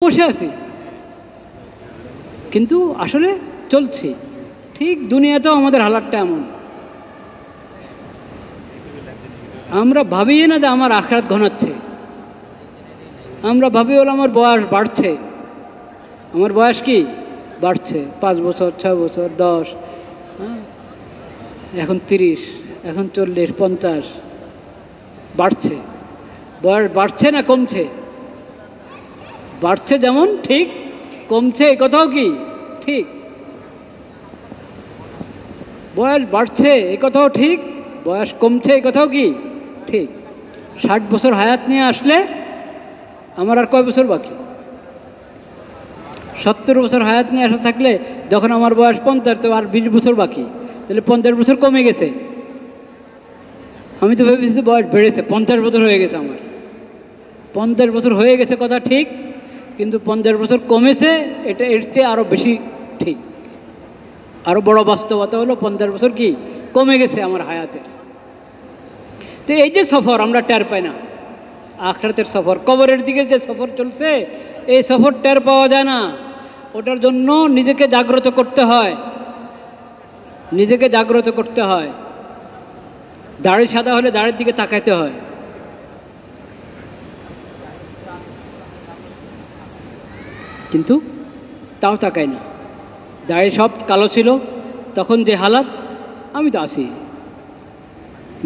বসে আছি, কিন্তু আসলে চলছি। ঠিক দুনিয়াতেও আমাদের হালাতটা এমন। আমরা ভাবি না যে আমার আখিরাত ঘনাচ্ছে, আমরা ভাবি হলো আমার বয়স বাড়ছে। আমার বয়স কি বাড়ছে, 5 বছর, 6 বছর, 10, এখন 30, এখন 40, 50 বাড়ছে। বয়স বাড়ছে না কমছে? বাড়ছে যেমন ঠিক, কমছে এ কথাও কি ঠিক। বয়স বাড়ছে এ কথাও ঠিক, বয়স কমছে এ কথাও কি ঠিক। 60 বছর হায়াত নিয়ে আসলে আমার আর কয় বছর বাকি? 70 বছর হায়াত নিয়ে আসা থাকলে যখন আমার বয়স 50, তো আর 20 বছর বাকি, তাহলে 50 বছর কমে গেছে। আমি তো ভেবেছি বয়স বেড়েছে, 50 বছর হয়ে গেছে আমার। 50 বছর হয়ে গেছে কথা ঠিক, কিন্তু 50 বছর কমেছে, এটা এর চেয়ে আরও বেশি ঠিক। আরও বড় বাস্তবতা হলো 50 বছর কি কমে গেছে আমার হায়াতের। তো এই যে সফর আমরা টের পাই না, আখিরাতের সফর, কবরের দিকে যে সফর চলছে, এই সফর টের পাওয়া যায় না। ওটার জন্য নিজেকে জাগ্রত করতে হয়, নিজেকে জাগ্রত করতে হয়। দাড়ি সাদা হলে দাড়ির দিকে তাকাইতে হয়। কিন্তু তাও তাকাই না। দাড়ি সব কালো ছিল তখন যে হালাত, আমি তো আছি।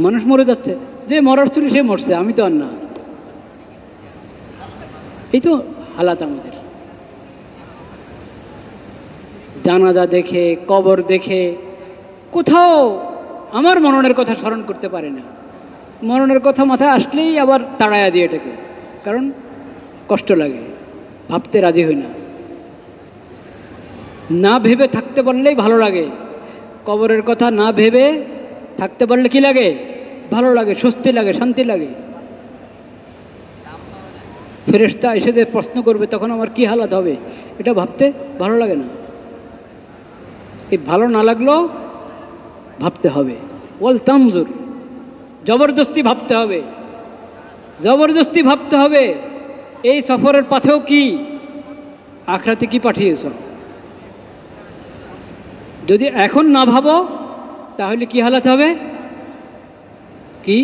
মানুষ মরে যাচ্ছে, যে মরার ছিল সে মরছে, আমি তো আর না। এই তো হালাত আমাদের। জানাজা দেখে, কবর দেখে কোথাও আমার মরণের কথা স্মরণ করতে পারে না। মরণের কথা মাথায় আসলেই আবার তাড়াইয়া দিয়ে এটাকে, কারণ কষ্ট লাগে, ভাবতে রাজি হই না। না ভেবে থাকতে পারলেই ভালো লাগে। কবরের কথা না ভেবে থাকতে পারলে কি লাগে? ভালো লাগে, স্বস্তি লাগে, শান্তি লাগে। ফেরেশতা এসে যে প্রশ্ন করবে তখন আমার কি হালাত হবে, এটা ভাবতে ভালো লাগে না। এই ভালো না লাগলেও ভাবতে হবে। ওয়াল তানজুর, জবরদস্তি ভাবতে হবে, জবরদস্তি ভাবতে হবে। এই সফরের পাথেও কি আখিরাতে কি পাঠিয়েছ। যদি এখন না ভাবো তাহলে কি হালাত হবে? কি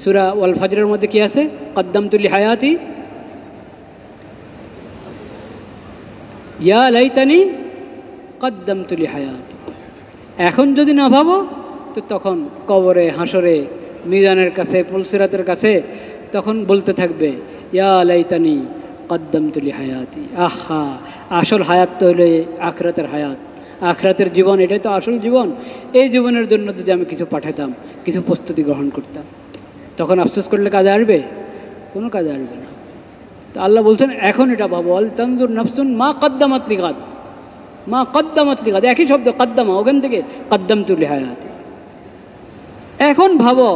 সূরা ওয়াল ফাজরের মধ্যে কি আছে? কদ্দামতু লিহায়াতি ইয়া লাইতানি কদ্দামতু লিহায়াতি। এখন যদি না ভাবো তো তখন কবরে, হাসরে, মিজানের কাছে, পুলসিরাতের কাছে তখন বলতে থাকবে ইয়া লাইতানি কদ্দামতু লিহায়াতি। আহা, আসল হায়াত তো হলো আখিরাতের হায়াত, আখিরাতের জীবন, এটাই তো আসল জীবন। এই জীবনের জন্য যদি আমি কিছু পাঠাতাম, কিছু প্রস্তুতি গ্রহণ করতাম, তখন আফসোস করলে কাজে আসবে? কোনো কাজে আসবে না। তো আল্লাহ বলছেন এখন এটা ভাবো, আল তানজুর নাফসুন মা কদ্দামাত লিগাদ, মা কদ্দামাত লিগাদ, একই শব্দ কদ্দামা, ওখান থেকে কদ্দামতু লিহায়াতি। এখন ভাবো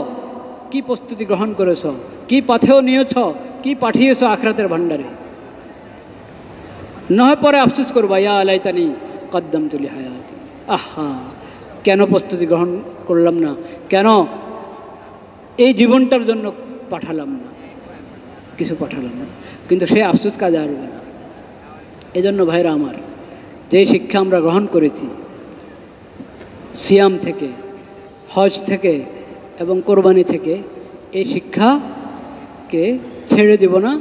কি প্রস্তুতি গ্রহণ করেছ, কি পাথেও নিয়েছ, কি পাঠিয়েছ আখিরাতের ভান্ডারে। না হয় পরে আফসোস করবা ইয়া লাইতানি কদ্দামতু লিহায়াতি। আহা, কেন প্রস্তুতি গ্রহণ করলাম না, কেন এই জীবনটার জন্য পাঠালাম না, কিছু পাঠালাম না। কিন্তু সে আফসোস কাজে আসবে না। এজন্য ভাইরা আমার, যে শিক্ষা আমরা গ্রহণ করেছি সিয়াম থেকে, হজ থেকে এবং কোরবানি থেকে, এই শিক্ষাকে ছেড়ে দেব না।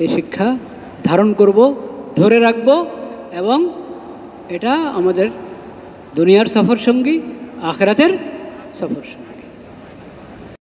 এই শিক্ষা ধারণ করব, ধরে রাখব, এবং এটা আমাদের দুনিয়ার সফর সঙ্গী, আখিরাতের সফর সঙ্গী।